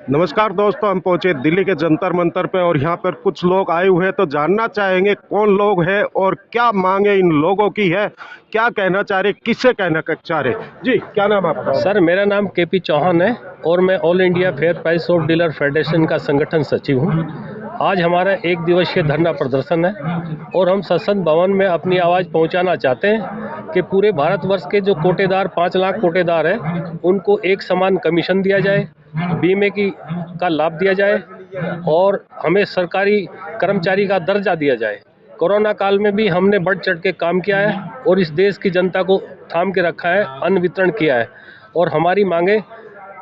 नमस्कार दोस्तों, हम पहुंचे दिल्ली के जंतर मंतर पे और यहाँ पर कुछ लोग आए हुए हैं तो जानना चाहेंगे कौन लोग हैं और क्या मांगे इन लोगों की है, क्या कहना चाह रहे, किससे कहना चाह रहे। जी, क्या नाम है आपका? सर, मेरा नाम केपी चौहान है और मैं all India fair price of dealer federation का संगठन सचिव हूँ। आज हमारा एक दिवसीय धरना प्रदर्शन है और हम संसद भवन में अपनी आवाज़ पहुँचाना चाहते हैं कि पूरे भारतवर्ष के जो कोटेदार 5 लाख कोटेदार हैं उनको एक समान कमीशन दिया जाए, बीमे का लाभ दिया जाए और हमें सरकारी कर्मचारी का दर्जा दिया जाए। कोरोना काल में भी हमने बढ़ चढ़ के काम किया है और इस देश की जनता को थाम के रखा है, अन्न वितरण किया है और हमारी मांगे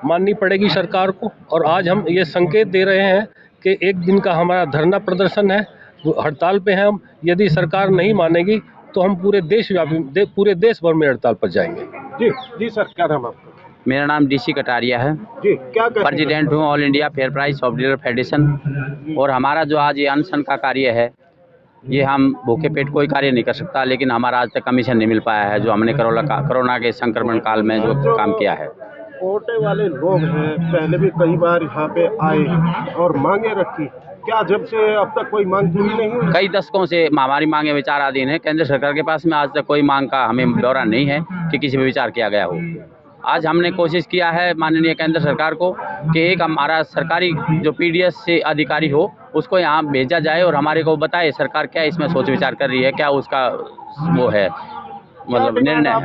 माननी पड़ेगी सरकार को। और आज हम ये संकेत दे रहे हैं कि एक दिन का हमारा धरना प्रदर्शन है, हड़ताल पे हैं हम। यदि सरकार नहीं मानेगी तो हम पूरे देश भर में हड़ताल पर जाएंगे। जी जी सर, क्या नाम है आपका? मेरा नाम डीसी कटारिया है। जी, क्या प्रेसिडेंट हूँ all India fair price of dealer federation. और हमारा जो आज ये अनशन का कार्य है, ये हम भूखे पेट कोई कार्य नहीं कर सकता, लेकिन हमारा आज तक कमीशन नहीं मिल पाया है जो हमने कोरोना के संक्रमण काल में जो काम किया है। कोटे वाले लोग हैं, पहले भी कई बार यहाँ पे आए और मांगे रखी, क्या जब से अब तक कोई मांग पूरी नहीं हुई? कई दशकों से हमारी मांगे विचाराधीन है। केंद्र सरकार के पास में आज तक कोई मांग का हमें ब्यौरा नहीं है कि किसी पे विचार किया गया हो। आज हमने कोशिश किया है माननीय केंद्र सरकार को कि एक हमारा सरकारी जो पीडीएस से अधिकारी हो उसको यहाँ भेजा जाए और हमारे को बताए सरकार क्या इसमें सोच विचार कर रही है, क्या उसका वो है मतलब निर्णय है।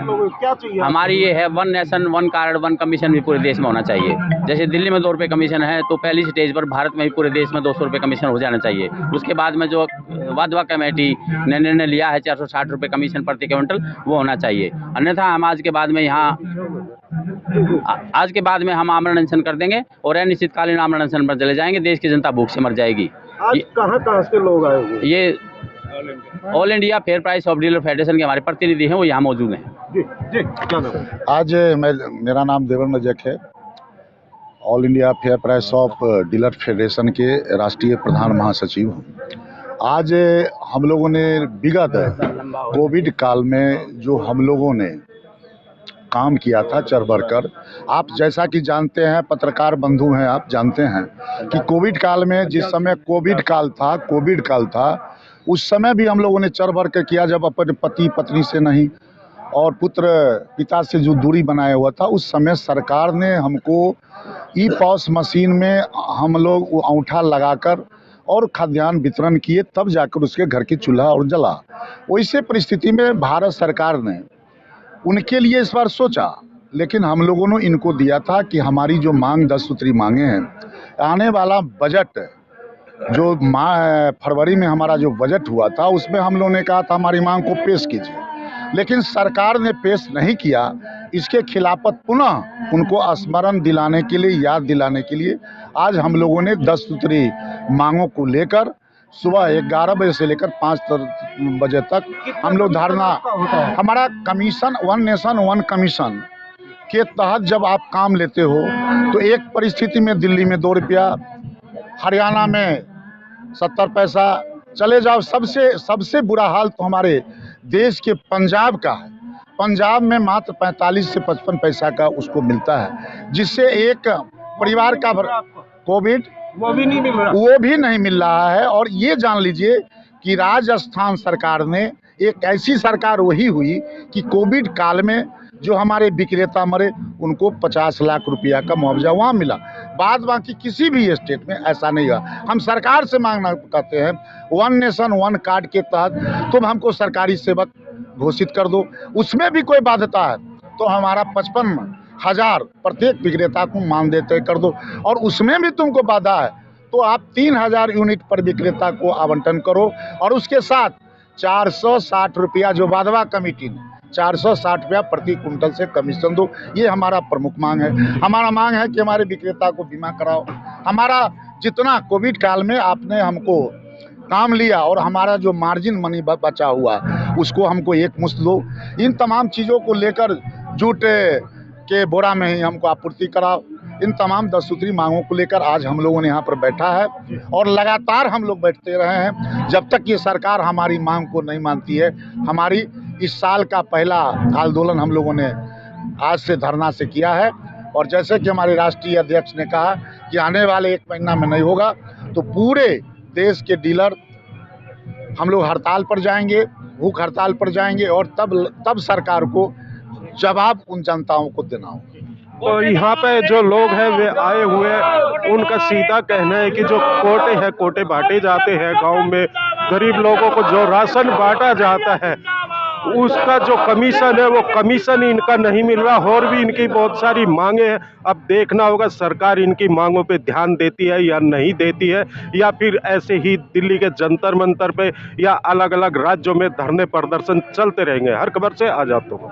हमारी ये है 1 नेशन 1 कार्ड 1 कमीशन भी पूरे देश में होना चाहिए। जैसे दिल्ली में 2 रुपये कमीशन है तो पहली स्टेज पर भारत में भी पूरे देश में 200 रुपये कमीशन हो जाना चाहिए। उसके बाद में जो वाधवा कमेटी ने निर्णय लिया है 460 रुपये कमीशन प्रति क्विंटल, वो होना चाहिए। अन्यथा हम आज के बाद में हम आमरण अनशन कर देंगे और अनिश्चितकालीन आमरण अनशन पर चले जाएंगे। देश की जनता भूख से मर जाएगी। आज कहाँ से लोग आए हुए? ये all India fair price of dealer federation के हमारे प्रतिनिधि हैं, वो यहाँ मौजूद हैं। जी जी, क्या नाम है? आज मेरा नाम देवेंद्र जैक है। All India fair price of dealer federation के राष्ट्रीय प्रधान महासचिव हूँ। आज हम लोगों ने विगत कोविड काल में जो हम लोगों ने काम किया था चढ़ बढ़ कर, आप जैसा कि जानते हैं, पत्रकार बंधु हैं, आप जानते हैं कि कोविड काल में जिस समय कोविड काल था उस समय भी हम लोगों ने चढ़ बढ़ कर किया। जब अपने पति पत्नी से नहीं और पुत्र पिता से जो दूरी बनाया हुआ था, उस समय सरकार ने हमको ई पॉस मशीन में हम लोग वो अंगूठा लगाकर और खाद्यान्न वितरण किए, तब जाकर उसके घर की चूल्हा और जला। वैसे परिस्थिति में भारत सरकार ने उनके लिए इस बार सोचा, लेकिन हम लोगों ने इनको दिया था कि हमारी जो मांग 10 सूत्री मांगे हैं, आने वाला बजट जो फरवरी में हमारा जो बजट हुआ था उसमें हम लोगों ने कहा था हमारी मांग को पेश कीजिए, लेकिन सरकार ने पेश नहीं किया। इसके खिलाफत पुनः उनको स्मरण दिलाने के लिए, याद दिलाने के लिए आज हम लोगों ने 10 सूत्री मांगों को लेकर सुबह 11 बजे से लेकर 5 बजे तक हम लोग धरना। हमारा कमीशन 1 नेशन 1 कमीशन के तहत जब आप काम लेते हो तो एक परिस्थिति में दिल्ली में 2 रुपया, हरियाणा में 70 पैसा, चले जाओ सबसे बुरा हाल तो हमारे देश के पंजाब का है। पंजाब में मात्र 45 से 55 पैसा का उसको मिलता है, जिससे एक परिवार का कोविड वो भी नहीं मिल रहा है। और ये जान लीजिए कि राजस्थान सरकार ने, एक ऐसी सरकार वही हुई कि कोविड काल में जो हमारे विक्रेता मरे उनको 50 लाख रुपया का मुआवजा वहाँ मिला। बाद बाकी किसी भी स्टेट में ऐसा नहीं हुआ। हम सरकार से मांगना कहते हैं 1 नेशन 1 कार्ड के तहत तुम हमको सरकारी सेवक घोषित कर दो। उसमें भी कोई बाध्यता है तो हमारा 55,000 प्रत्येक विक्रेता को मानदेय कर दो, और उसमें भी तुमको बाधा है तो आप 3,000 यूनिट पर विक्रेता को आवंटन करो, और उसके साथ 460 रुपया जो वाधवा कमेटी ने 460 रुपया प्रति कुंटल से कमीशन दो। ये हमारा प्रमुख मांग है। हमारा मांग है कि हमारे विक्रेता को बीमा कराओ। हमारा जितना कोविड काल में आपने हमको काम लिया और हमारा जो मार्जिन मनी बचा हुआ उसको हमको एक मुश्त दो। इन तमाम चीज़ों को लेकर जूट के बोरा में ही हमको आपूर्ति कराओ। इन तमाम 10 सूत्री मांगों को लेकर आज हम लोगों ने यहाँ पर बैठा है और लगातार हम लोग बैठते रहे हैं जब तक ये सरकार हमारी मांग को नहीं मानती है। हमारी इस साल का पहला आंदोलन हम लोगों ने आज से धरना से किया है और जैसे कि हमारे राष्ट्रीय अध्यक्ष ने कहा कि आने वाले 1 महीना में नहीं होगा तो पूरे देश के डीलर हम लोग हड़ताल पर जाएंगे, भूख हड़ताल पर जाएंगे और तब सरकार को जवाब उन जनताओं को देना होगा। और यहाँ पे जो लोग हैं वे आए हुए हैं, उनका सीधा कहना है कि जो कोटे हैं, कोटे बांटे जाते हैं गांव में, गरीब लोगों को जो राशन बांटा जाता है उसका जो कमीशन है वो कमीशन इनका नहीं मिल रहा। और भी इनकी बहुत सारी मांगे हैं। अब देखना होगा सरकार इनकी मांगों पे ध्यान देती है या नहीं देती है, या फिर ऐसे ही दिल्ली के जंतर मंतर पे या अलग अलग राज्यों में धरने प्रदर्शन चलते रहेंगे। हर खबर से आजाद हूं।